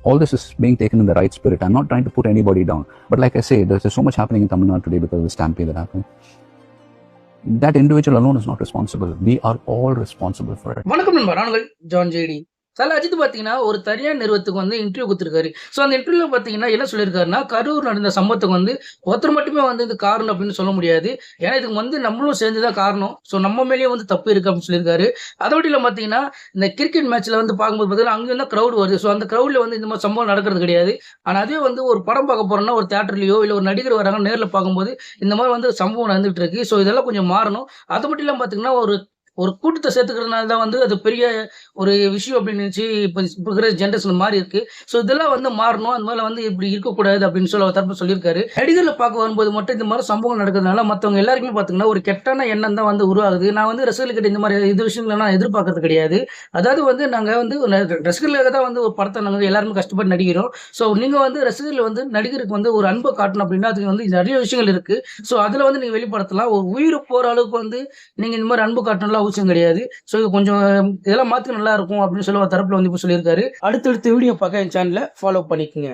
all this is being taken in the right spirit. I'm not trying to put anybody down. But like I say, there's so much happening in Tamil Nadu today because of the stampede that happened. That individual alone is not responsible. We are all responsible for it. வணக்கம் நண்பர், நானுங்கள் John JD. Ajith பார்த்தீங்கன்னா ஒரு தனியார் நிறுவனத்துக்கு வந்து interview கொடுத்துருக்காரு. So அந்த இன்டர்வியூல பார்த்தீங்கன்னா என்ன சொல்லியிருக்காருன்னா, கரூர் நடந்த சம்பவத்துக்கு வந்து ஒருத்தர் மட்டுமே வந்து இது காரணம் அப்படின்னு சொல்ல முடியாது. ஏன்னா இதுக்கு வந்து நம்மளும் சேர்ந்துதான் காரணம். ஸோ நம்ம மேலேயே வந்து தப்பு இருக்கு அப்படின்னு சொல்லியிருக்காரு. அதோட இல்லை பார்த்தீங்கன்னா, இந்த கிரிக்கெட் மேட்ச்ல வந்து பார்க்கும்போது பார்த்தீங்கன்னா அங்கேயும் தான் க்ரௌட் வருது. ஸோ அந்த க்ரௌட்ல வந்து இந்த மாதிரி சம்பவம் நடக்கிறது கிடையாது. ஆனால் அதே வந்து ஒரு படம் பார்க்க போறோம்னா ஒரு தியேட்டர்லயோ இல்லை ஒரு நடிகர் வராங்க நேரில் பார்க்கும்போது இந்த மாதிரி வந்து சம்பவம் நடந்துகிட்டு இருக்கு. ஸோ இதெல்லாம் கொஞ்சம் மாறணும். அது மட்டும் இல்லாமல் பார்த்தீங்கன்னா ஒரு கூட்டத்தை சேர்த்துக்கிறதுனால தான் வந்து அது பெரிய ஒரு விஷயம் அப்படின்னு நினைச்சு இப்போ இருக்கிற ஜென்ரேஷன் மாறி இருக்கு. ஸோ இதெல்லாம் வந்து மாறணும். அந்த மாதிரி வந்து இப்படி இருக்கக்கூடாது அப்படின்னு சொல்லி அவர் தரப்பு சொல்லியிருக்காரு. நடிகர்ல பார்க்க வரும்போது மட்டும் இந்த மாதிரி சம்பவம் நடக்கிறதுனால மற்றவங்க எல்லாருக்குமே பார்த்தீங்கன்னா ஒரு கெட்டான எண்ணம் தான் வந்து உருவாகுது. நான் வந்து ரசிகர்கிட்ட இந்த மாதிரி இது விஷயங்களை நான் எதிர்பார்க்கறது கிடையாது. அதாவது வந்து நாங்கள் வந்து ரசிகர்களுக்காக தான் வந்து ஒரு படத்தை நாங்கள் எல்லாருமே கஷ்டப்பட்டு நடிக்கிறோம். ஸோ நீங்கள் வந்து ரசிகர்கள் வந்து நடிகருக்கு வந்து ஒரு அன்பை காட்டணும் அப்படின்னா அதுக்கு வந்து நிறைய விஷயங்கள் இருக்கு. ஸோ அதில் வந்து நீங்கள் வெளிப்படுத்தலாம். ஒரு உயிர் போகிற அளவுக்கு வந்து நீங்கள் இந்த மாதிரி அன்பு காட்டணும்லாம் அவசியம் கிடையாது. ஸோ இது கொஞ்சம் இதெல்லாம் மாற்றி நல்லா இருக்கும் அப்படின்னு சொல்லி ஒரு தரப்புல வந்து இப்போ சொல்லியிருக்காரு. அடுத்தடுத்த வீடியோ பார்க்க என் சேனலை ஃபாலோ பண்ணிக்கோங்க.